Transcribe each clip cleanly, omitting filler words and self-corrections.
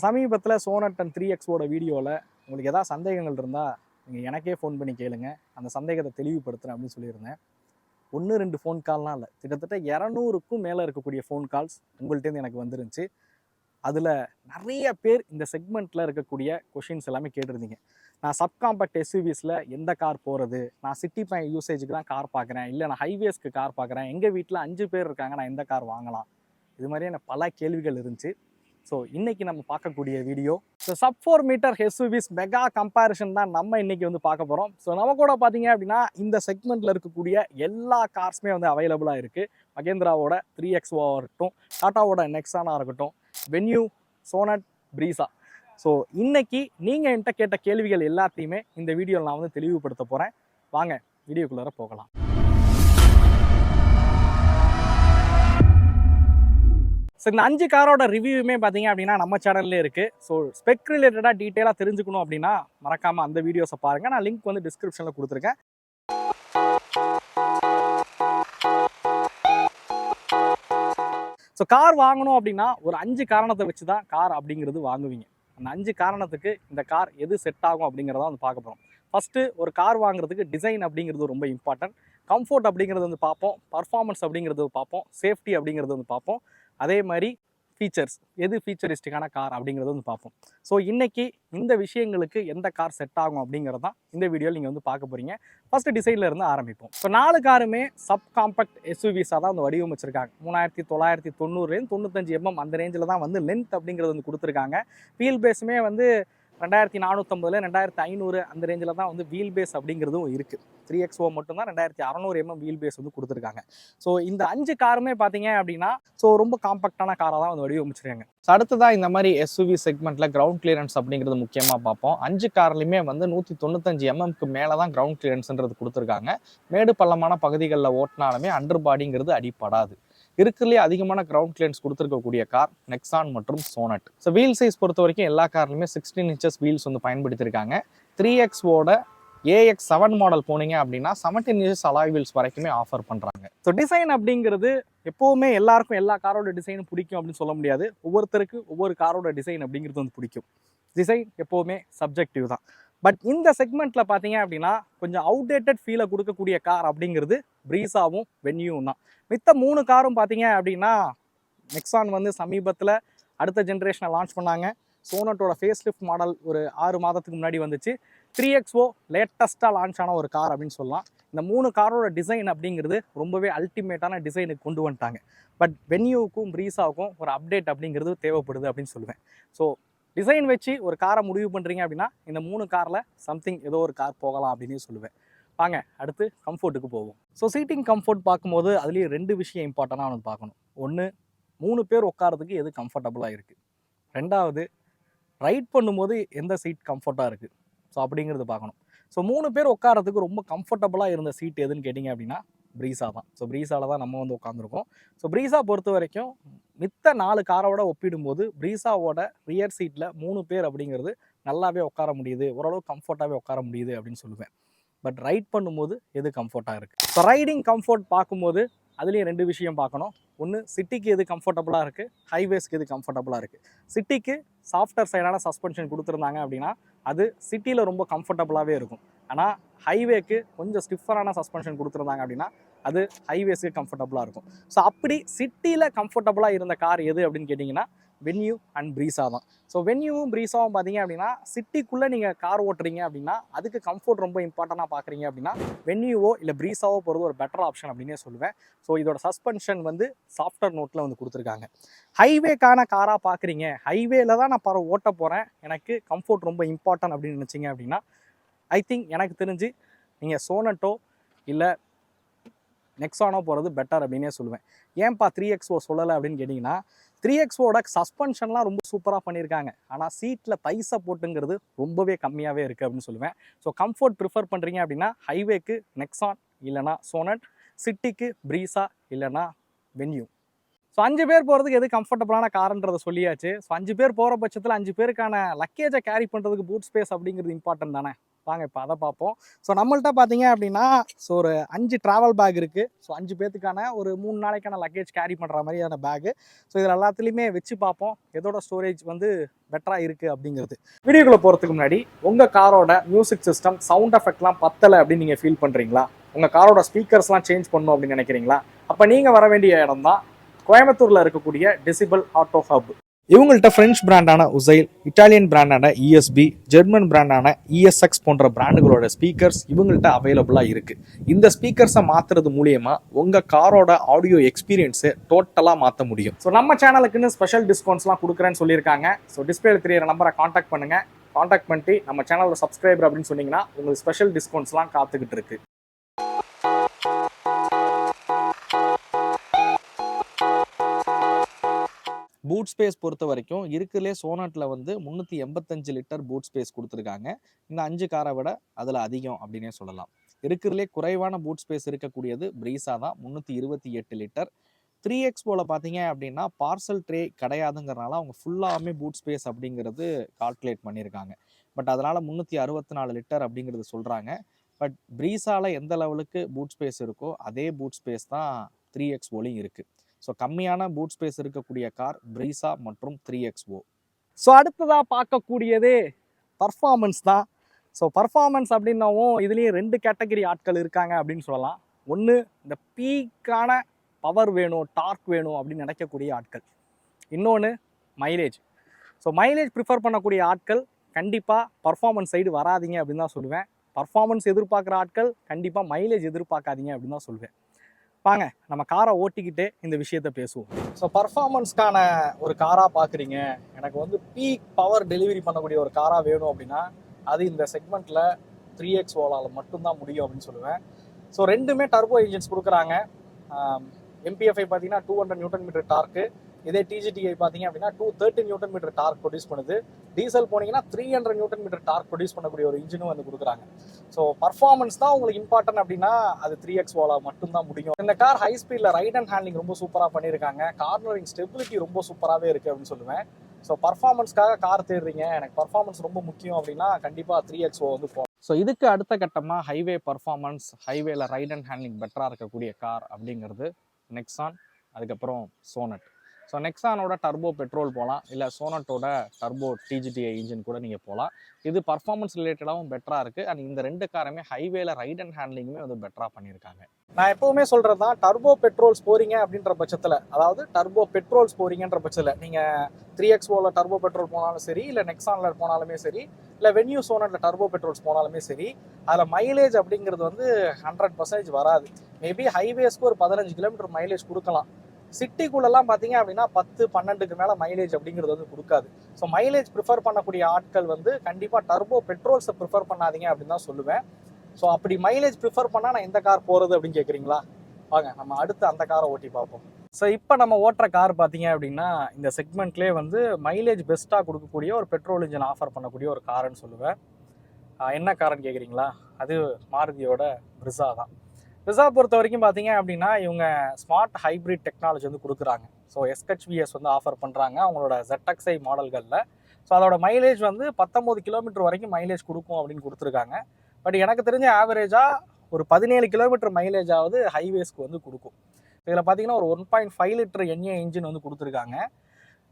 சமீபத்தில் sonnet and 3Xோட வீடியோவில் உங்களுக்கு ஏதாவது சந்தேகங்கள் இருந்தால் நீங்கள் எனக்கே ஃபோன் பண்ணி கேளுங்க, அந்த சந்தேகத்தை தெளிவுபடுத்துகிறேன் அப்படின்னு சொல்லியிருந்தேன். 1-2 ஃபோன் கால்லாம் இல்லை, கிட்டத்தட்ட 200க்கும் மேலே இருக்கக்கூடிய ஃபோன் கால்ஸ் உங்கள்கிட்டேருந்து எனக்கு வந்துருந்துச்சு. அதில் நிறைய பேர் இந்த செக்மெண்ட்டில் இருக்கக்கூடிய கொஷின்ஸ் எல்லாமே கேட்டிருந்தீங்க. நான் சப்காம்பேக்ட் எஸ்யூவிஸில் எந்த கார் போகிறது, நான் சிட்டி யூசேஜுக்கு தான் கார் பார்க்குறேன், இல்லை நான் ஹைவேஸ்க்கு கார் பார்க்குறேன், எங்கள் வீட்டில் 5 பேர் இருக்காங்க, நான் எந்த கார் வாங்கலாம், இது மாதிரியான பல கேள்விகள் இருந்துச்சு. ஸோ இன்றைக்கி நம்ம பார்க்கக்கூடிய video sub 4 metre SUVs mega comparison தான் நம்ம இன்றைக்கி வந்து பார்க்க போகிறோம். ஸோ நம்ம கூட பார்த்தீங்க அப்படின்னா இந்த செக்மெண்ட்டில் இருக்கக்கூடிய எல்லா கார்ஸுமே வந்து அவைலபிளாக இருக்குது. மகேந்திராவோட 3XO இருக்கட்டும், டாட்டாவோட நெக்ஸானாக இருக்கட்டும், வென்யூ, சோனட், ப்ரீஸா. ஸோ இன்றைக்கி நீங்கள் என்கிட்ட கேட்ட கேள்விகள் எல்லாத்தையுமே இந்த வீடியோவில் நான் வந்து தெளிவுபடுத்த போகிறேன். வாங்க வீடியோக்குள்ளார போகலாம். ஸோ இந்த 5 காரோட ரிவ்யூமே பார்த்தீங்க அப்படின்னா நம்ம சேனல்லே இருக்குது. ஸோ ஸ்பெக் ரிலேட்டடாக டீட்டெயிலாக தெரிஞ்சுக்கணும் அப்படின்னா மறக்காமல் அந்த வீடியோஸை பாருங்கள். நான் லிங்க் வந்து டிஸ்கிரிப்ஷனில் கொடுத்துருக்கேன். ஸோ கார் வாங்கணும் அப்படின்னா ஒரு 5 காரணத்தை வச்சு தான் கார் அப்படிங்கிறது வாங்குவீங்க. அந்த 5 காரணத்துக்கு இந்த கார் எது செட் ஆகும் அப்படிங்கிறத வந்து பார்க்க போகிறோம். ஃபஸ்ட்டு, ஒரு கார் வாங்குறதுக்கு டிசைன் அப்படிங்கிறது ரொம்ப இம்பார்ட்டன்ட். கம்ஃபோர்ட் அப்படிங்கிறது வந்து பார்ப்போம், பர்ஃபார்மன்ஸ் அப்படிங்கிறது பார்ப்போம், சேஃப்டி அப்படிங்கிறது வந்து பார்ப்போம், அதே மாதிரி ஃபீச்சர்ஸ், எது ஃபீச்சரிஸ்டிக்கான கார் அப்படிங்கிறது வந்து பார்ப்போம். ஸோ இன்றைக்கி இந்த விஷயங்களுக்கு எந்த கார் செட் ஆகும் அப்படிங்கிறது தான் இந்த வீடியோவில் நீங்கள் வந்து பார்க்க போகிறீங்க. ஃபஸ்ட்டு டிசைனில் இருந்து ஆரம்பிப்போம். ஸோ 4 காருமே சப் காம்பேக்ட் எஸ்யூவிஸாக தான் வந்து வடிவமைச்சிருக்காங்க. 3990 95 mm அந்த ரேஞ்சில் தான் வந்து லென்த் அப்படிங்கிறது வந்து கொடுத்துருக்காங்க. வீல் பேஸுமே வந்து 2450 2500 அந்த ரேஞ்சில் தான் வந்து வீல் பேஸ் அப்படிங்கிறதும் இருக்குது. 3XO மட்டும்தான் 2600 mm வீல் பேஸ் வந்து கொடுத்துருக்காங்க. ஸோ இந்த 5 காருமே பார்த்தீங்க அப்படின்னா ரொம்ப காம்பேக்டான காராக தான் வந்து வடிவமைச்சிருக்காங்க. ஸோ அடுத்ததான் இந்த மாதிரி எஸ்யூவி செக்மெண்ட்டில் கிரவுண்ட் கிளியரன்ஸ் அப்படிங்கிறது முக்கியமாக பார்ப்போம். 5 கார்லையுமே வந்து 195 mmக்கு மேலே தான் கிரவுண்ட் கிளியரன்ஸ்ன்றது கொடுத்துருக்காங்க. மேடு பள்ளமான பகுதிகளில் ஓட்டினாலுமே அண்டர் பாடிங்கிறது அடிப்படாது. இருக்கிறதுலே அதிகமான கிரவுண்ட் கிளியரன்ஸ் கொடுத்துருக்கக்கூடிய கார் நெக்ஸான் மற்றும் சோனட். ஸோ வீல் சைஸ் பொறுத்த வரைக்கும் எல்லா கார்லையுமே 16 inches வீல்ஸ் வந்து பயன்படுத்தியிருக்காங்க. 3XOட AX7 மாடல் போனீங்க அப்படின்னா 17 inches அலாய் வீல்ஸ் வரைக்குமே ஆஃபர் பண்ணுறாங்க. ஸோ டிசைன் அப்படிங்கிறது எப்போவுமே எல்லாருக்கும் எல்லா காரோட டிசைனும் பிடிக்கும் அப்படின்னு சொல்ல முடியாது. ஒவ்வொருத்தருக்கு ஒவ்வொரு காரோட டிசைன் அப்படிங்கிறது வந்து பிடிக்கும். டிசைன் எப்போவுமே சப்ஜெக்டிவ் தான். பட் இந்த செக்மெண்ட்டில் பார்த்தீங்க அப்படின்னா கொஞ்சம் அவுடேட்டட் ஃபீலை கொடுக்கக்கூடிய கார் அப்படிங்கிறது ப்ரீஸாவும் வென்யூவும் தான். மித்த 3 காரும் பார்த்தீங்க அப்படின்னா நெக்ஸான் வந்து சமீபத்தில் அடுத்த ஜென்ரேஷனை லான்ச் பண்ணாங்க. சோனட்டோட ஃபேஸ் லிஃப்ட் மாடல் ஒரு 6 மாதத்துக்கு முன்னாடி வந்துச்சு. 3XO லேட்டஸ்ட்டாக லான்ச் ஆன ஒரு கார் அப்படின்னு சொல்லலாம். இந்த 3 காரோட டிசைன் அப்படிங்கிறது ரொம்பவே அல்டிமேட்டான டிசைனுக்கு கொண்டு வந்துட்டாங்க. பட் வென்யூவுக்கும் ப்ரீஸாவுக்கும் ஒரு அப்டேட் அப்படிங்கிறது தேவைப்படுது அப்படின்னு சொல்லுவேன். ஸோ டிசைன் வச்சு ஒரு காரை முடிவு பண்ணுறீங்க அப்படின்னா இந்த 3 காரில் சம்திங் ஏதோ ஒரு கார் போகலாம் அப்படின்னு சொல்லுவேன். வாங்க அடுத்து கம்ஃபோர்ட்டுக்கு போவோம். ஸோ சீட்டிங் கம்ஃபோர்ட் பார்க்கும்போது அதுலேயும் 2 விஷயம் இம்பார்ட்டண்ட்டாக வந்து பார்க்கணும். ஒன்று, 3 பேர் உட்காரதுக்கு எது கம்ஃபர்டபுளாக இருக்குது. 2வது, ரைட் பண்ணும்போது எந்த சீட் கம்ஃபர்ட்டாக இருக்குது. ஸோ அப்படிங்கிறது பார்க்கணும். ஸோ 3 பேர் உட்காரதுக்கு ரொம்ப கம்ஃபர்டபுளாக இருந்த சீட் எதுன்னு கேட்டிங்க அப்படின்னா ப்ரீஸா தான். ஸோ ப்ரீஸாவில் தான் நம்ம வந்து உட்காந்துருக்கோம். ஸோ ப்ரீஸா பொறுத்த வரைக்கும் மித்த 4 காரோட ஒப்பிடும்போது ப்ரீஸாவோட ரியர் சீட்டில் 3 பேர் அப்படிங்கிறது நல்லாவே உட்கார முடியுது, ஓரளவு கம்ஃபர்ட்டாகவே உட்கார முடியுது அப்படின்னு சொல்லுவேன். பட் ரைட் பண்ணும்போது எது கம்ஃபர்ட்டாக இருக்குது. ஸோ ரைடிங் கம்ஃபர்ட் பார்க்கும்போது அதுலேயும் 2 விஷயம் பார்க்கணும். ஒன்று, சிட்டிக்கு எது கம்ஃபர்டபுளாக இருக்குது, ஹைவேஸ்க்கு எது கம்ஃபர்டபுளாக இருக்குது. சிட்டிக்கு சாஃப்டர் சைடான சஸ்பென்ஷன் கொடுத்துருந்தாங்க அப்படின்னா அது சிட்டியில் ரொம்ப கம்ஃபர்டபுளாகவே இருக்கும். ஆனால் ஹைவேக்கு கொஞ்சம் ஸ்டிஃபரான சஸ்பென்ஷன் கொடுத்துருந்தாங்க அப்படின்னா அது ஹைவேஸ்க்கு கம்ஃபர்டபுளாக இருக்கும். ஸோ அப்படி சிட்டியில் கம்ஃபர்டபுளாக இருந்த கார் எது அப்படின்னு கேட்டிங்கன்னா வென்யூ அண்ட் ப்ரீஸா தான். ஸோ வென்யூவும் ப்ரீஸாவும் பார்த்தீங்க அப்படின்னா சிட்டிக்குள்ளே நீங்கள் கார் ஓட்டுறீங்க அப்படின்னா அதுக்கு கம்ஃபர்ட் ரொம்ப இம்பார்ட்டண்ட்டாக பார்க்குறீங்க அப்படின்னா வென்யூவோ இல்லை ப்ரீஸாவோ போகிறது ஒரு பெட்டர் ஆப்ஷன் அப்படின்னே சொல்லுவேன். ஸோ இதோட சஸ்பென்ஷன் வந்து சாஃப்ட்வேர் நோட்டில் வந்து கொடுத்துருக்காங்க. ஹைவேக்கான காராக பார்க்குறீங்க, ஹைவேல தான் நான் ஓட்ட போகிறேன், எனக்கு கம்ஃபர்ட் ரொம்ப இம்பார்ட்டன்ட் அப்படின்னு நினச்சிங்க அப்படின்னா ஐ திங்க் எனக்கு தெரிஞ்சு நீங்கள் சோனட்டோ இல்லை நெக்ஸானோ போகிறது பெட்டர் அப்படின்னே சொல்லுவேன். ஏன்பா 3XO சொல்லலை அப்படின்னு கேட்டிங்கன்னா 3XOட சஸ்பென்ஷன்லாம் ரொம்ப சூப்பராக பண்ணியிருக்காங்க. ஆனால் சீட்டில் பைசா போட்டுங்கிறது ரொம்பவே கம்மியாகவே இருக்குது அப்படின்னு சொல்லுவேன். ஸோ கம்ஃபர்ட் ப்ரிஃபர் பண்ணுறீங்க அப்படின்னா ஹைவேக்கு நெக்ஸான் இல்லைனா சோனட், சிட்டிக்கு ப்ரீஸா இல்லைனா வென்யூ. ஸோ 5 பேர் போகிறதுக்கு எது கம்ஃபர்டபுளான காருன்றதை சொல்லியாச்சு. ஸோ 5 பேர் போகிற பட்சத்தில் 5 பேருக்கான லக்கேஜை கேரி பண்ணுறதுக்கு பூட் ஸ்பேஸ் அப்படிங்கிறது இம்பார்ட்டன்ட் தானே. வாங்க இப்போ அதை பார்ப்போம். ஸோ நம்மள்ட்ட பார்த்தீங்க அப்படின்னா ஒரு 5 ட்ராவல் பேக் இருக்குது. ஸோ 5 பேர்த்துக்கான ஒரு 3 நாளைக்கான லக்கேஜ் கேரி பண்ணுற மாதிரியான பேகு. ஸோ இதில் எல்லாத்துலேயுமே வச்சு பார்ப்போம் எதோட ஸ்டோரேஜ் வந்து பெட்டராக இருக்குது அப்படிங்கிறது. வீடியோக்குள்ளே போகிறதுக்கு முன்னாடி உங்கள் காரோட மியூசிக் சிஸ்டம் சவுண்ட் எஃபெக்ட்லாம் பத்தலை அப்படின்னு நீங்கள் ஃபீல் பண்ணுறீங்களா? உங்கள் காரோட ஸ்பீக்கர்ஸ்லாம் சேஞ்ச் பண்ணணும் அப்படின்னு நினைக்கிறீங்களா? அப்போ நீங்கள் வர வேண்டிய இடம் தான் கோயம்புத்தூரில் இருக்கக்கூடிய டெசிபல் ஆட்டோ ஹப். இவங்கள்ட்ட பிரெஞ்சு பிராண்டான உசைல், இட்டாலியன் பிராண்டான இஎஸ்பி, ஜெர்மன் பிராண்டான இஎஸ்எக்ஸ் போன்ற பிராண்டுகளோட ஸ்பீக்கர்ஸ் இவங்கள்ட்ட அவைலபிளாக இருக்குது. இந்த ஸ்பீக்கர்ஸை மாற்றுறது மூலியமா உங்கள் காரோட ஆடியோ எக்ஸ்பீரியன்ஸை டோட்டலாக மாற்ற முடியும். ஸோ நம்ம சேனலுக்குன்னு ஸ்பெஷல் டிஸ்கவுண்ட்ஸ்லாம் கொடுக்குறேன்னு சொல்லியிருக்காங்க. ஸோ டிஸ்பிளேல தெரியிற நம்பரை காண்டாக்ட் பண்ணுங்கள். காண்டாக்ட் பண்ணிட்டு நம்ம சேனலோட சப்ஸ்கிரைபர் அப்படின்னு சொன்னீங்கன்னா உங்களுக்கு ஸ்பெஷல் டிஸ்கவுண்ட்ஸ்லாம் காத்துக்கிட்டு இருக்கு. பூட் ஸ்பேஸ் பொறுத்த வரைக்கும் இருக்கிறதுலே சோனட்டில் வந்து 385 லிட்டர் பூட் ஸ்பேஸ் கொடுத்துருக்காங்க. இந்த 5 காரை விட அதில் அதிகம் அப்படின்னே சொல்லலாம். இருக்கிறதுலே குறைவான பூட் ஸ்பேஸ் இருக்கக்கூடியது பிரீஸா தான், 328 லிட்டர். 3X போல் பார்த்தீங்க அப்படின்னா பார்சல் ட்ரே கிடையாதுங்கிறனால அவங்க ஃபுல்லாகவே பூட் ஸ்பேஸ் அப்படிங்கிறது கால்குலேட் பண்ணியிருக்காங்க. பட் அதனால் 364 லிட்டர் அப்படிங்கிறது சொல்கிறாங்க. பட் பிரீஸாவில் எந்த லெவலுக்கு பூட் ஸ்பேஸ் இருக்கோ அதே பூட் ஸ்பேஸ் தான் 3X ஓலையும் இருக்குது. ஸோ கம்மியான பூட் ஸ்பேஸ் இருக்கக்கூடிய கார் பிரீஸா மற்றும் 3XO. ஸோ அடுத்ததாக பார்க்கக்கூடியதே பர்ஃபார்மன்ஸ் தான். ஸோ பர்ஃபார்மன்ஸ் அப்படின்னாவும் இதுலேயும் 2 கேட்டகரி ஆட்கள் இருக்காங்க அப்படின்னு சொல்லலாம். ஒன்று இந்த பீக்கான பவர் வேணும், டார்க் வேணும் அப்படின்னு நினைக்கக்கூடிய ஆட்கள். இன்னொன்று மைலேஜ். ஸோ மைலேஜ் ப்ரிஃபர் பண்ணக்கூடிய ஆட்கள் கண்டிப்பாக பர்ஃபார்மன்ஸ் சைடு வராதிங்க அப்படின்னு தான் சொல்லுவேன். பர்ஃபார்மன்ஸ் எதிர்பார்க்குற ஆட்கள் கண்டிப்பாக மைலேஜ் எதிர்பார்க்காதீங்க அப்படின்னு தான் சொல்லுவேன். வாங்க நம்ம காரை ஓட்டிக்கிட்டே இந்த விஷயத்த பேசுவோம். ஸோ பர்ஃபார்மன்ஸ்க்கான ஒரு காராக பார்க்குறீங்க, எனக்கு வந்து பீக் பவர் டெலிவரி பண்ணக்கூடிய ஒரு காராக வேணும் அப்படின்னா அது இந்த செக்மெண்ட்டில் 3XOவால் மட்டும்தான் முடியும் அப்படின்னு சொல்லுவேன். ஸோ ரெண்டுமே டர்போ இன்ஜின்ஸ் கொடுக்குறாங்க. MPFI பார்த்தீங்கன்னா 200 நியூட்டன் டார்க்கு, இதே TGTI பார்த்தீங்க அப்படின்னா 230 நியூட்டன் டார்க் ப்ரொடியூஸ் பண்ணுது. டீசல் போனீங்கன்னா 300 நியூட்டன் டார்க் ப்ரொடியூஸ் பண்ணக்கூடிய ஒரு இன்ஜினும் வந்து கொடுக்குறாங்க. ஸோ பர்ஃபார்மன்ஸ் தான் உங்களுக்கு இம்பார்ட்டன்ட் அப்படின்னா அது 3XOவால் மட்டும்தான் முடியும். இந்த கார் ஹை ஸ்பீடில் ரைட் அண்ட் ஹேண்ட்லிங் ரொம்ப சூப்பராக பண்ணியிருக்காங்க. கார்னரிங் ஸ்டெபிலிட்டி ரொம்ப சூப்பராகவே இருக்குது அப்படின்னு சொல்லுவேன். ஸோ பர்ஃபார்மன்ஸ்க்காக கார் தேடுறீங்க, எனக்கு பர்ஃபார்மன்ஸ் ரொம்ப முக்கியம் அப்படின்னா கண்டிப்பாக 3XO வந்து போகும். ஸோ இதுக்கு அடுத்த கட்டமாக ஹைவே பர்ஃபார்மன்ஸ், ஹைவேல ரைட் அண்ட் ஹேண்ட்லிங் பெட்டராக இருக்கக்கூடிய கார் அப்படிங்கிறது நெக்ஸான், அதுக்கப்புறம் சோனட். ஸோ நெக்ஸானோட டர்போ பெட்ரோல் போகலாம், இல்லை சோனட்டோட டர்போ TGTI இன்ஜின் கூட நீங்கள் போகலாம். இது பர்ஃபார்மன்ஸ் ரிலேட்டடாகவும் பெட்டராக இருக்குது. அண்ட் இந்த 2 காருமே ஹைவேல ரைட் அண்ட் ஹேண்ட்லிங்குமே வந்து பெட்டராக பண்ணியிருக்காங்க. நான் எப்போவுமே சொல்கிறது தான், டர்போ பெட்ரோல்ஸ் போகிறீங்க அப்படின்ற பட்சத்தில், அதாவது டர்போ பெட்ரோல்ஸ் போகிறீங்கன்ற பட்சத்தில் நீங்கள் 3XOவில் டர்போ பெட்ரோல் போனாலும் சரி, இல்லை நெக்ஸானில் போனாலுமே சரி, இல்லை வென்யூ சோனட்டில் டர்போ பெட்ரோல்ஸ் போனாலுமே சரி, அதில் மைலேஜ் அப்படிங்கிறது வந்து 100% வராது. மேபி ஹைவேஸ்க்கு ஒரு 15 கிலோமீட்டர் மைலேஜ் கொடுக்கலாம். சிட்டிக்குள்ளெல்லாம் பார்த்தீங்க அப்படின்னா 10-12க்கு மேலே மைலேஜ் அப்படிங்கிறது வந்து கொடுக்காது. ஸோ மைலேஜ் ப்ரிஃபர் பண்ணக்கூடிய ஆட்கள் வந்து கண்டிப்பாக டர்போ பெட்ரோல்ஸை ப்ரிஃபர் பண்ணாதீங்க அப்படின்னு தான் சொல்லுவேன். ஸோ அப்படி மைலேஜ் ப்ரிஃபர் பண்ணால் நான் எந்த கார் போகிறது அப்படின்னு கேட்குறீங்களா? வாங்க நம்ம அடுத்து அந்த காரை ஓட்டி பார்ப்போம். ஸோ இப்போ நம்ம ஓட்டுற கார் பார்த்தீங்க அப்படின்னா இந்த செக்மெண்ட்லேயே வந்து மைலேஜ் பெஸ்ட்டாக கொடுக்கக்கூடிய ஒரு பெட்ரோல் இன்ஜின் ஆஃபர் பண்ணக்கூடிய ஒரு காருன்னு சொல்லுவேன். என்ன காருன்னு கேட்குறீங்களா? அது மாருதியோட பிரிஸா தான். பிரிஸா பொறுத்த வரைக்கும் பார்த்தீங்க அப்படின்னா இவங்க ஸ்மார்ட் ஹைப்ரிட் டெக்னாலஜி வந்து கொடுக்குறாங்க. ஸோ SHVS வந்து ஆஃபர் பண்ணுறாங்க அவங்களோட ZXi மாடல்களில். ஸோ அதோட மைலேஜ் வந்து 19 கிலோமீட்டர் வரைக்கும் மைலேஜ் கொடுக்கும் அப்படின்னு கொடுத்துருக்காங்க. பட் எனக்கு தெரிஞ்ச ஆவரேஜாக ஒரு 17 கிலோமீட்டர் மைலேஜாவது ஹைவேஸ்க்கு வந்து கொடுக்கும். இதில் பார்த்தீங்கன்னா ஒரு 1.5 லிட்டர் NA இன்ஜின் வந்து கொடுத்துருக்காங்க.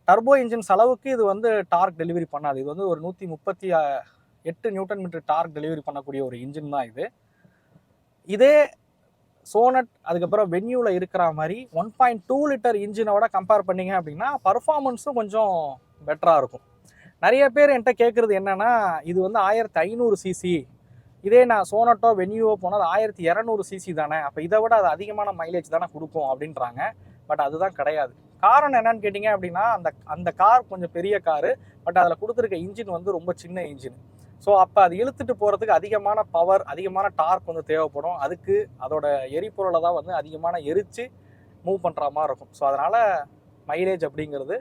டர்போ இன்ஜின் செலவுக்கு இது வந்து டார்க் டெலிவரி பண்ணாது. இது வந்து ஒரு 138 நியூட்டன் மீட்டர் டார்க் டெலிவரி பண்ணக்கூடிய ஒரு இன்ஜின் தான் இது. இதே சோனட் அதுக்கப்புறம் வென்யூவில் இருக்கிற மாதிரி 1.2 லிட்டர் இன்ஜினோட கம்பேர் பண்ணிங்க அப்படின்னா பர்ஃபார்மன்ஸும் கொஞ்சம் பெட்டராக இருக்கும். நிறைய பேர் என்கிட்ட கேட்குறது என்னென்னா, இது வந்து 1500 சிசி, இதே நான் சோனட்டோ வென்யூவோ போனால் 1200 சிசி தானே, அப்போ இதை விட அது அதிகமான மைலேஜ் தானே கொடுக்கும் அப்படின்றாங்க. பட் அதுதான் கிடையாது. காரணம் என்னன்னு கேட்டிங்க அப்படின்னா அந்த கார் கொஞ்சம் பெரிய காரு, பட் அதில் கொடுத்துருக்க இன்ஜின் வந்து ரொம்ப சின்ன இன்ஜின். ஸோ அப்போ அது இழுத்துட்டு போகிறதுக்கு அதிகமான பவர், அதிகமான டார்க் வந்து தேவைப்படும். அதுக்கு அதோட எரிபொருளை தான் வந்து அதிகமான எரித்து மூவ் பண்ணுற மாதிரி இருக்கும். ஸோ அதனால் மைலேஜ் அப்படிங்கிறது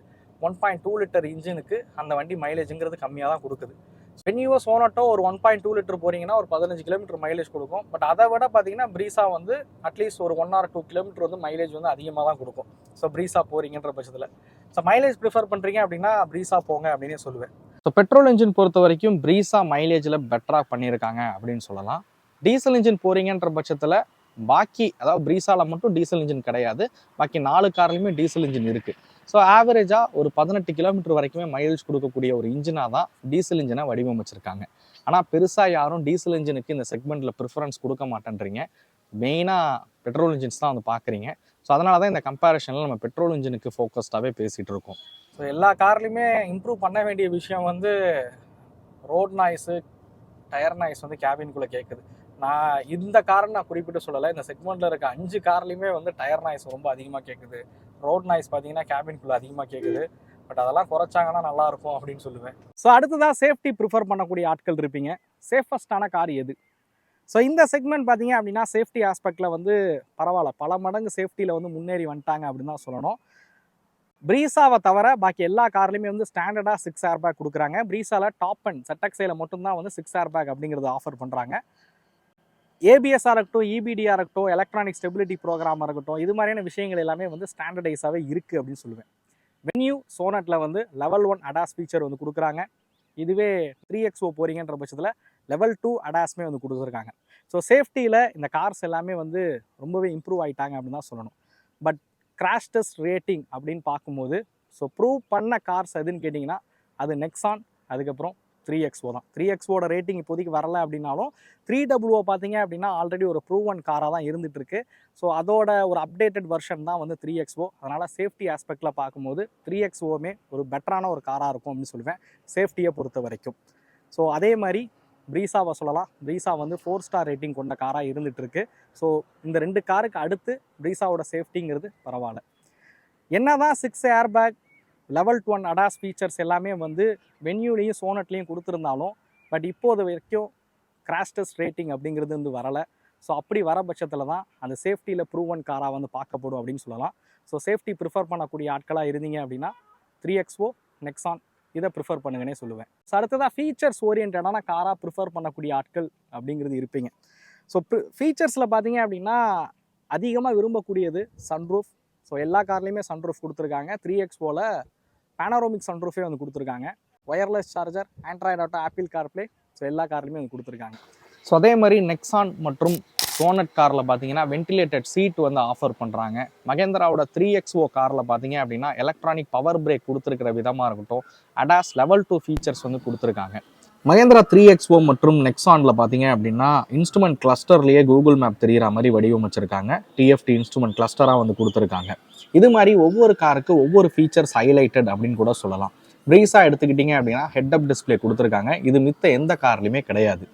1.2 லிட்டர் இன்ஜினுக்கு அந்த வண்டி மைலேஜுங்கிறது கம்மியாக தான் கொடுக்குது. வென்யூவோ சோனட்டோ ஒரு 1.2 லிட்டர் போகிறீங்கன்னா ஒரு 15 கிலோமீட்டர் மைலேஜ் கொடுக்கும். பட் அதை விட பார்த்தீங்கன்னா ப்ரீஸா வந்து அட்லீஸ்ட் ஒரு 1 or 2 கிலோமீட்டர் வந்து மைலேஜ் வந்து அதிகமாக தான் கொடுக்கும். ஸோ ப்ரீஸா போகிறீங்கன்ற பட்சத்தில் ஸோ மைலேஜ் ப்ரிஃபர் பண்ணுறீங்க அப்படின்னா ப்ரீஸா போங்க அப்படின்னே சொல்லுவேன். ஸோ பெட்ரோல் இன்ஜின் பொறுத்த வரைக்கும் ப்ரீஸா மைலேஜில் பெட்டராக பண்ணியிருக்காங்க அப்படின்னு சொல்லலாம். டீசல் இன்ஜின் போகிறீங்கன்ற பட்சத்தில் பாக்கி அதாவது ப்ரீஸாவில் மட்டும் டீசல் இன்ஜின் கிடையாது, பாக்கி 4 கார்லையுமே டீசல் இன்ஜின் இருக்குது. ஸோ ஆவரேஜாக ஒரு 18 கிலோமீட்டர் வரைக்குமே மைலேஜ் கொடுக்கக்கூடிய ஒரு இன்ஜினாக தான் டீசல் இன்ஜினை வடிவமைச்சிருக்காங்க. ஆனால் பெருசாக யாரும் டீசல் இன்ஜினுக்கு இந்த செக்மெண்ட்டில் ப்ரிஃபரன்ஸ் கொடுக்க மாட்டேன்றீங்க. மெயினாக பெட்ரோல் இன்ஜின்ஸ் தான் வந்து பார்க்குறீங்க. ஸோ அதனால தான் இந்த கம்பேரிஷனில் நம்ம பெட்ரோல் இன்ஜினுக்கு ஃபோக்கஸ்டாகவே பேசிகிட்டு இருக்கோம். ஸோ எல்லா கார்லையுமே இம்ப்ரூவ் பண்ண வேண்டிய விஷயம் வந்து ரோட் நாய்ஸு, டயர் நாய்ஸ் வந்து கேபின்குள்ளே கேட்குது. நான் இந்த காரை நான் குறிப்பிட்டு சொல்லலை, இந்த செக்மெண்ட்டில் இருக்க 5 கார்லையுமே வந்து டயர் நாய்ஸ் ரொம்ப அதிகமாக கேட்குது. ரோட் நாய்ஸ் பார்த்தீங்கன்னா கேபின்குள்ளே அதிகமாக கேட்குது. பட் அதெல்லாம் குறைச்சாங்கன்னா நல்லாயிருக்கும் அப்படின்னு சொல்லுவேன். ஸோ அடுத்ததாக சேஃப்டி ப்ரிஃபர் பண்ணக்கூடிய ஆட்கள் இருப்பீங்க. சேஃபஸ்டான கார் எது? ஸோ இந்த செக்மெண்ட் பார்த்தீங்க அப்படின்னா சேஃப்டி ஆஸ்பெக்டில் வந்து பரவாயில்ல, பல மடங்கு சேஃப்டியில் வந்து முன்னேறி வந்துட்டாங்க அப்படின்னு தான் சொல்லணும். ப்ரீஸாவை தவிர பாக்கி எல்லா கார்லையுமே வந்து ஸ்டாண்டர்டாக 6 ஏர் பேக் கொடுக்குறாங்க. ப்ரீஸாவில் டாப் அண்ட் ZXIல மட்டும்தான் வந்து 6 ஏர் பேக் அப்படிங்கிறது ஆஃபர் பண்ணுறாங்க. ஏபிஎஸ்ஸாக இருக்கட்டும், இபிடியாக இருக்கட்டும், எலக்ட்ரானிக் ஸ்டெபிலிட்டி ப்ரோக்ராமாக இருக்கட்டும், இது மாதிரியான விஷயங்கள் எல்லாமே வந்து ஸ்டாண்டர்டைஸாகவே இருக்குது அப்படின்னு சொல்லுவேன். வென்யூ சோனட்டில் வந்து லெவல் 1 அடாஸ் ஃபீச்சர் வந்து கொடுக்குறாங்க. இதுவே 3XO போகிறீங்கன்ற பட்சத்தில் லெவல் 2 அடாஸ்மே வந்து கொடுத்துருக்காங்க. ஸோ சேஃப்டியில் இந்த கார்ஸ் எல்லாமே வந்து ரொம்பவே இம்ப்ரூவ் ஆகிட்டாங்க அப்படின்னு தான் சொல்லணும். பட் கிராஷ் டெஸ்ட் ரேட்டிங் அப்படின்னு பார்க்கும்போது ஸோ ப்ரூவ் பண்ண கார்ஸ் எதுன்னு கேட்டிங்கன்னா அது நெக்ஸான், அதுக்கப்புறம் 3XO தான். 3XOட ரேட்டிங் இப்போதைக்கு வரல அப்படின்னாலும் 3WO பார்த்தீங்க அப்படின்னா ஆல்ரெடி ஒரு ப்ரூவன் காராக தான் இருந்துகிட்ருக்கு. ஸோ அதோட ஒரு அப்டேட்டட் வெர்ஷன் தான் வந்து 3XO. அதனால் சேஃப்டி ஆஸ்பெக்டில் பார்க்கும்போது 3XOமே ஒரு பெட்டரான ஒரு காராக இருக்கும் அப்படின்னு சொல்லுவேன் சேஃப்டியை பொறுத்த வரைக்கும். ஸோ அதே மாதிரி ப்ரீஸாவை சொல்லலாம். ப்ரீஸா வந்து 4 ஸ்டார் ரேட்டிங் கொண்ட காராக இருந்துகிட்ருக்கு. ஸோ இந்த 2 காருக்கு அடுத்து ப்ரீஸாவோட சேஃப்டிங்கிறது பரவாயில்ல. என்ன தான் 6 air bag, level 1 ADAS features எல்லாமே வந்து வென்யூலையும் சோனட்லேயும் கொடுத்துருந்தாலும் பட் இப்போது வரைக்கும் கிராஷ் டெஸ்ட் ரேட்டிங் அப்படிங்கிறது வந்து வரலை. ஸோ அப்படி வர பட்சத்தில் தான் அந்த சேஃப்டியில் ப்ரூவன் காராக வந்து பார்க்கப்படும் அப்படின்னு சொல்லலாம். ஸோ சேஃப்டி ப்ரிஃபர் பண்ணக்கூடிய ஆட்களாக இருந்தீங்க அப்படின்னா 3XO, நெக்ஸான் இதை ப்ரிஃபர் பண்ணுங்கன்னே சொல்லுவேன். ஸோ அடுத்ததாக ஃபீச்சர்ஸ் ஓரியன்டான காராக ப்ரிஃபர் பண்ணக்கூடிய ஆட்கள் அப்படிங்கிறது இருப்பீங்க. ஸோ ஃபீச்சர்ஸில் பார்த்தீங்க அப்படின்னா அதிகமாக விரும்பக்கூடியது சன்ரூஃப். ஸோ எல்லா கார்லேயுமே சன்ரூஃப் கொடுத்துருக்காங்க. 3XOவில் பேனரோமிக் சன்ரூஃபே வந்து கொடுத்துருக்காங்க. Wireless charger, Android auto, apple CarPlay, so எல்லா கார்லையுமே வந்து கொடுத்துருக்காங்க. ஸோ அதே மாதிரி நெக்ஸான் மற்றும் சோனட் காரில் பார்த்தீங்கன்னா வென்டிலேட்டட் சீட் வந்து ஆஃபர் பண்ணுறாங்க. மகேந்திராவோட 3XO காரில் பார்த்தீங்க அப்படின்னா எலக்ட்ரானிக் பவர் பிரேக் கொடுத்துருக்கிற விதமாக இருக்கட்டும், அடாஸ் லெவல் 2 ஃபீச்சர்ஸ் வந்து கொடுத்துருக்காங்க. மகேந்திரா 3XO மற்றும் நெக்ஸானில் பார்த்தீங்க அப்படின்னா இன்ஸ்ட்ருமெண்ட் கிளஸ்டர்லேயே கூகுள் மேப் தெரிகிற மாதிரி வடிவமைச்சிருக்காங்க. TFT இன்ஸ்ட்ருமெண்ட் கிளஸ்டராக வந்து கொடுத்துருக்காங்க. இது மாதிரி ஒவ்வொரு காருக்கு ஒவ்வொரு ஃபீச்சர்ஸ் ஹைலைட்டட் அப்படின்னு கூட சொல்லலாம். ப்ரீஸா எடுத்துக்கிட்டிங்க அப்படின்னா ஹெட் அப் டிஸ்பிளே கொடுத்துருக்காங்க. இது மித்த எந்த கார்லையுமே கிடையாது.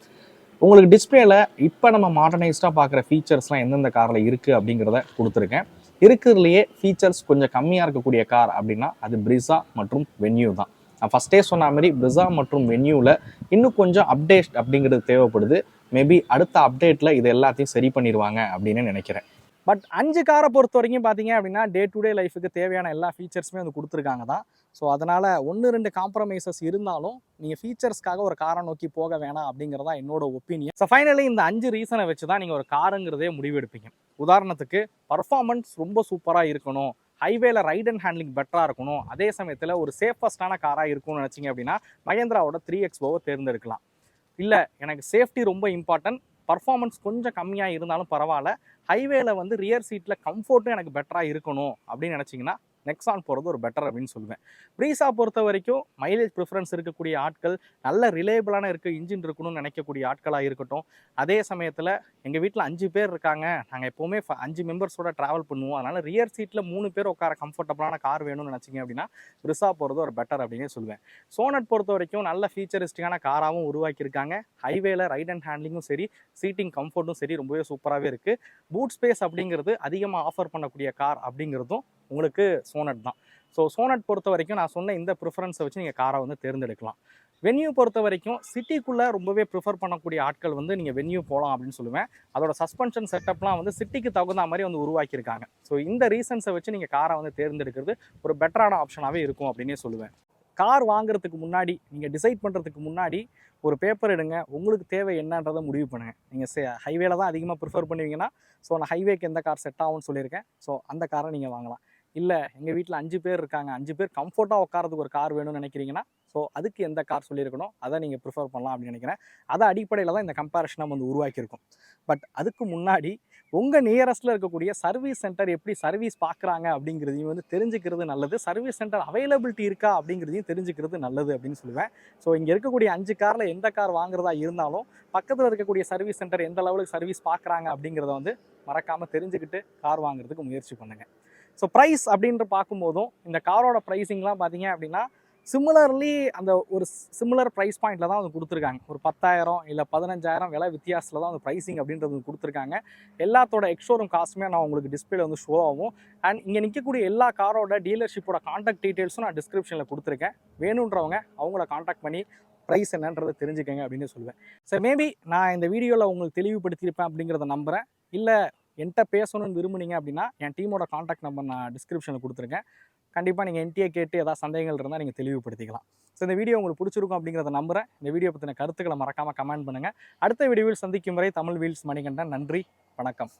உங்களுக்கு டிஸ்பிளேல இப்போ நம்ம மாடர்னைஸ்டாக பார்க்குற ஃபீச்சர்ஸ்லாம் எந்தெந்த காரில் இருக்குது அப்படிங்கிறத கொடுத்துருக்கேன். இருக்கிறதுலையே ஃபீச்சர்ஸ் கொஞ்சம் கம்மியாக இருக்கக்கூடிய கார் அப்படின்னா அது ப்ரீஸா மற்றும் வென்யூ தான். நான் ஃபஸ்ட்டே சொன்ன மாதிரி ப்ரிஸா மற்றும் வென்யூவில் இன்னும் கொஞ்சம் அப்டேட் அப்படிங்கிறது தேவைப்படுது. மேபி அடுத்த அப்டேட்டில் இது எல்லாத்தையும் சரி பண்ணிடுவாங்க அப்படின்னு நினைக்கிறேன். பட் 5 காரை பொறுத்த வரைக்கும் பார்த்தீங்க அப்படின்னா டே டு டே லைஃபுக்கு தேவையான எல்லா ஃபீச்சர்ஸுமே வந்து கொடுத்துருக்காங்க தான். ஸோ அதனால் 1-2 காம்ப்ரமைசஸ் இருந்தாலும் நீங்கள் ஃபீச்சர்ஸ்க்காக ஒரு காரை நோக்கி போக வேணாம் அப்படிங்கிறதா என்னோட ஒப்பீனியன். ஸோ ஃபைனலி இந்த 5 ரீசனை வச்சு தான் நீங்கள் ஒரு காருங்கிறதே முடிவெடுப்பீங்க. உதாரணத்துக்கு பர்ஃபார்மன்ஸ் ரொம்ப சூப்பராக இருக்கணும், ஹைவேல ரைட் அண்ட் ஹேண்ட்லிங் பெட்டராக இருக்கணும், அதே சமயத்தில் ஒரு சேஃபஸ்டான காராக இருக்கும்னு நினச்சிங்க அப்படின்னா மகேந்திராவோட 3XOவை தேர்ந்தெடுக்கலாம். இல்லை எனக்கு சேஃப்டி ரொம்ப இம்பார்ட்டன்ட், பர்ஃபார்மன்ஸ் கொஞ்சம் கம்மியாக இருந்தாலும் பரவாயில்ல, ஹைவேல வந்து ரியர் சீட்டில் கம்ஃபர்ட்டும் எனக்கு பெட்டராக இருக்கணும் அப்படின்னு நினச்சிங்கன்னா நெக்ஸான் போகிறது ஒரு பெட்டர் அப்படின்னு சொல்லுவேன். ப்ரீஸா பொறுத்த வரைக்கும் மைலேஜ் ப்ரிஃபரன்ஸ் இருக்கக்கூடிய ஆட்கள், நல்ல ரிலேபிளான இன்ஜின் இருக்கணும்னு நினைக்கக்கூடிய ஆட்களாக இருக்கட்டும், அதே சமயத்தில் எங்கள் வீட்டில் 5 பேர் இருக்காங்க, நாங்கள் எப்போவுமே 5 மெம்பர்ஸோட ட்ராவல் பண்ணுவோம், அதனால் ரியர் சீட்டில் 3 பேர் உட்கார கம்ஃபர்டபுளான கார் வேணும்னு நினச்சிங்க அப்படின்னா ப்ரீஸா போகிறது ஒரு பெட்டர் அப்படின்னே சொல்லுவேன். சோனட் பொறுத்த வரைக்கும் நல்ல ஃபீச்சரிஸ்டிக்கான காராகவும் உருவாக்கியிருக்காங்க. ஹைவேல ரைட் அண்ட் ஹேண்ட்லிங்கும் சரி, சீட்டிங் கம்ஃபர்ட்டும் சரி ரொம்பவே சூப்பராகவே இருக்குது. பூட் ஸ்பேஸ் அப்படிங்கிறது அதிகமாக ஆஃபர் பண்ணக்கூடிய கார் அப்படிங்கிறதும் உங்களுக்கு சோனட் தான். ஸோ சோனட் பொறுத்த வரைக்கும் நான் சொன்ன இந்த ப்ரிஃபரன்ஸை வச்சு நீங்கள் காரை வந்து தேர்ந்தெடுக்கலாம். வென்யூ பொறுத்த வரைக்கும் சிட்டிக்குள்ளே ரொம்பவே ப்ரிஃபர் பண்ணக்கூடிய ஆட்கள் வந்து நீங்கள் வென்யூ போகலாம் அப்படின்னு சொல்லுவேன். அதோட சஸ்பென்ஷன் செட்டப்லாம் வந்து சிட்டிக்கு தகுந்த மாதிரி வந்து உருவாக்கியிருக்காங்க. ஸோ இந்த ரீசன்ஸை வச்சு நீங்கள் காரை வந்து தேர்ந்தெடுக்கிறது ஒரு பெட்டரான ஆப்ஷனாகவே இருக்கும் அப்படின்னே சொல்லுவேன். கார் வாங்குறதுக்கு முன்னாடி, நீங்கள் டிசைட் பண்ணுறதுக்கு முன்னாடி ஒரு பேப்பர் எடுங்க. உங்களுக்கு தேவை என்னன்றதை முடிவு பண்ணுங்க. நீங்கள் ஹைவேல தான் அதிகமாக ப்ரிஃபர் பண்ணுவீங்கன்னா, ஸோ நான் ஹைவேக்கு எந்த கார் செட் ஆகும்னு சொல்லியிருக்கேன். ஸோ அந்த காரை நீங்கள் வாங்கலாம். இல்லை எங்கள் வீட்டில் 5 பேர் இருக்காங்க, 5 பேர் கம்ஃபர்ட்டாக உட்காரதுக்கு ஒரு கார் வேணும்னு நினைக்கிறீங்கன்னா, ஸோ அதுக்கு எந்த கார் சொல்லியிருக்கணும் அதை நீங்கள் ப்ரிஃபர் பண்ணலாம் அப்படின்னு நினைக்கிறேன். அதை அடிப்படையில் தான் இந்த கம்பேரிஷன் நம்ம வந்து உருவாக்கியிருக்கோம். பட் அதுக்கு முன்னாடி உங்கள் நியரஸ்ட்டில் இருக்கக்கூடிய சர்வீஸ் சென்டர் எப்படி சர்வீஸ் பார்க்குறாங்க அப்படிங்கிறதையும் வந்து தெரிஞ்சுக்கிறது நல்லது. சர்வீஸ் சென்டர் அவைலபிலிட்டி இருக்கா அப்படிங்கிறதையும் தெரிஞ்சுக்கிறது நல்லது அப்படின்னு சொல்லுவேன். ஸோ இங்கே இருக்கக்கூடிய 5 காரில் எந்த கார் வாங்குறதா இருந்தாலும் பக்கத்தில் இருக்கக்கூடிய சர்வீஸ் சென்டர் எந்த லெவலுக்கு சர்வீஸ் பார்க்குறாங்க அப்படிங்கிறத வந்து மறக்காமல் தெரிஞ்சுக்கிட்டு கார் வாங்குறதுக்கு முயற்சி பண்ணுங்கள். ஸோ ப்ரைஸ் அப்படின்ற பார்க்கும்போதும் இந்த காரோட ப்ரைஸிங்லாம் பார்த்தீங்க அப்படின்னா சிமிலர்லி அந்த ஒரு சிமிலர் ப்ரைஸ் பாயிண்டில் தான் வந்து கொடுத்துருக்காங்க. ஒரு 10,000 இல்லை 15,000 விலை வித்தியாசத்தில் தான் வந்து ப்ரைஸிங் அப்படின்றது கொடுத்துருக்காங்க. எல்லாத்தோட எக்ஸ்ஷோரூம் காசுமே நான் உங்களுக்கு டிஸ்பிளே வந்து ஷோ ஆகும். அண்ட் இங்கே நிற்கக்கூடிய எல்லா காரோட டீலர்ஷிப்போட காண்டாக்ட் டீட்டெயில்ஸும் நான் டிஸ்கிரிப்ஷனில் கொடுத்துருக்கேன். வேணுன்றவங்க அவங்கள காண்டாக்ட் பண்ணி ப்ரைஸ் என்னன்றதை தெரிஞ்சுக்கங்க அப்படின்னு சொல்லுவேன். சார் மேபி நான் இந்த வீடியோவில் உங்களுக்கு தெளிவுபடுத்தியிருப்பேன் அப்படிங்கிறத நம்புகிறேன். இல்லை என்கிட்ட பேசணும்னு விரும்புனீங்க அப்படின்னா என் டீமோட காண்டாக்ட் நம்பர் நான் டிஸ்கிரிப்ஷனில் கொடுத்துருக்கேன். கண்டிப்பாக நீங்கள் என்கிட்டயே கேட்டு ஏதாவது சந்தேகங்கள் இருந்தால் நீங்கள் தெளிவுபடுத்திக்கலாம். ஸோ இந்த வீடியோ உங்களுக்கு பிடிச்சிருக்கும் அப்படிங்கிறத நம்புகிறேன். இந்த வீடியோ பற்றின கருத்துக்களை மறக்காமல் கமெண்ட் பண்ணுங்கள். அடுத்த வீடியோவில் சந்திக்கும் வரை தமிழ் வீல்ஸ் மணிகண்டன். நன்றி, வணக்கம்.